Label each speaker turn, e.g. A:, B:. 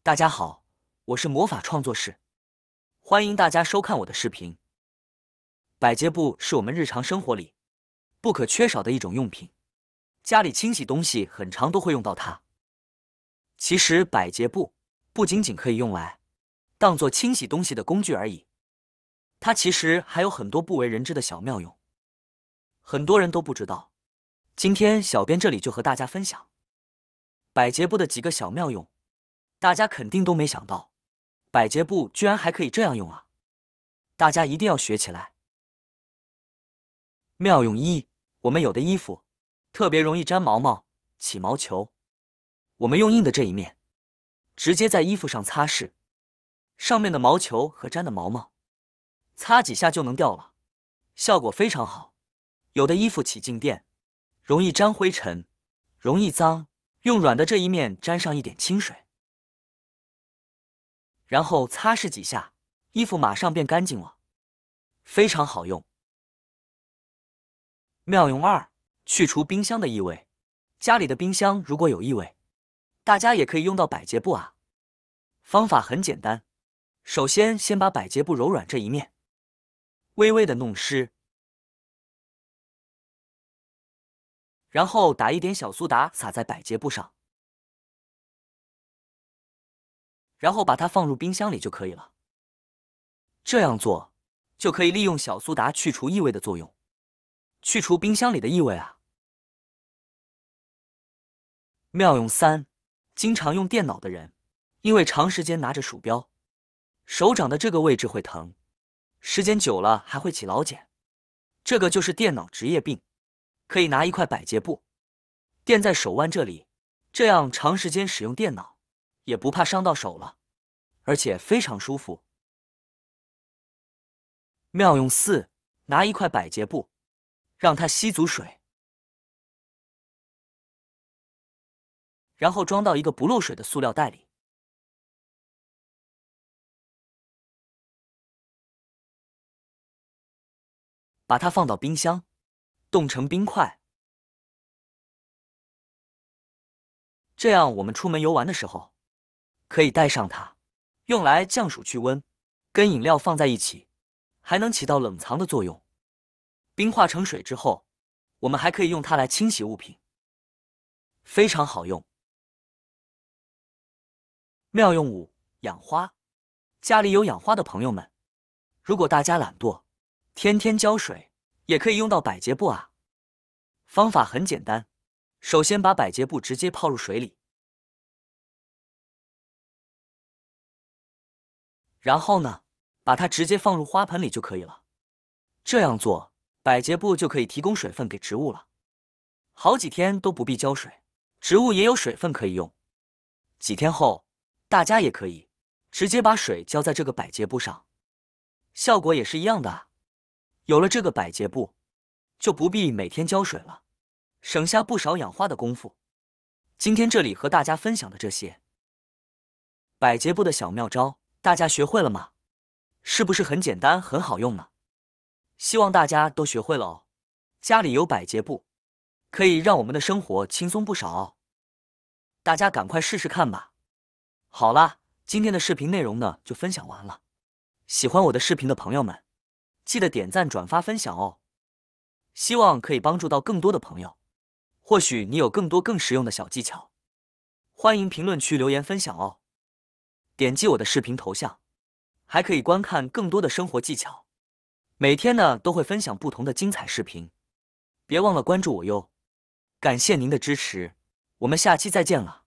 A: 大家好，我是魔法创作室，欢迎大家收看我的视频。百洁布是我们日常生活里不可缺少的一种用品，家里清洗东西很常都会用到它。其实百洁布不仅仅可以用来当做清洗东西的工具而已，它其实还有很多不为人知的小妙用，很多人都不知道。今天小编这里就和大家分享百洁布的几个小妙用。大家肯定都没想到，百洁布居然还可以这样用啊！大家一定要学起来。妙用一：我们有的衣服特别容易粘毛毛、起毛球，我们用硬的这一面，直接在衣服上擦拭，上面的毛球和粘的毛毛，擦几下就能掉了，效果非常好。有的衣服起静电，容易沾灰尘，容易脏，用软的这一面沾上一点清水，然后擦拭几下，衣服马上变干净了，非常好用。妙用二：去除冰箱的异味。家里的冰箱如果有异味，大家也可以用到百洁布啊。方法很简单，首先把百洁布柔软这一面微微的弄湿，然后打一点小苏打撒在百洁布上，然后把它放入冰箱里就可以了。这样做就可以利用小苏打去除异味的作用，去除冰箱里的异味啊。妙用三：经常用电脑的人，因为长时间拿着鼠标，手掌的这个位置会疼，时间久了还会起老茧，这个就是电脑职业病。可以拿一块百洁布垫在手腕这里，这样长时间使用电脑也不怕伤到手了，而且非常舒服。妙用四：拿一块百洁布，让它吸足水，然后装到一个不漏水的塑料袋里，把它放到冰箱，冻成冰块。这样我们出门游玩的时候，可以带上它，用来降暑去温，跟饮料放在一起，还能起到冷藏的作用。冰化成水之后，我们还可以用它来清洗物品，非常好用。妙用五：养花。家里有养花的朋友们，如果大家懒惰，天天浇水，也可以用到百洁布啊。方法很简单，首先把百洁布直接泡入水里，然后呢，把它直接放入花盆里就可以了。这样做，百洁布就可以提供水分给植物了，好几天都不必浇水，植物也有水分可以用。几天后，大家也可以直接把水浇在这个百洁布上，效果也是一样的啊。有了这个百洁布，就不必每天浇水了，省下不少养花的功夫。今天这里和大家分享的这些百洁布的小妙招，大家学会了吗？是不是很简单很好用呢？希望大家都学会了哦。家里有百洁布，可以让我们的生活轻松不少哦。大家赶快试试看吧。好啦，今天的视频内容呢就分享完了。喜欢我的视频的朋友们，记得点赞、转发、分享哦。希望可以帮助到更多的朋友。或许你有更多更实用的小技巧，欢迎评论区留言分享哦。点击我的视频头像，还可以观看更多的生活技巧。每天呢都会分享不同的精彩视频，别忘了关注我哟。感谢您的支持，我们下期再见了。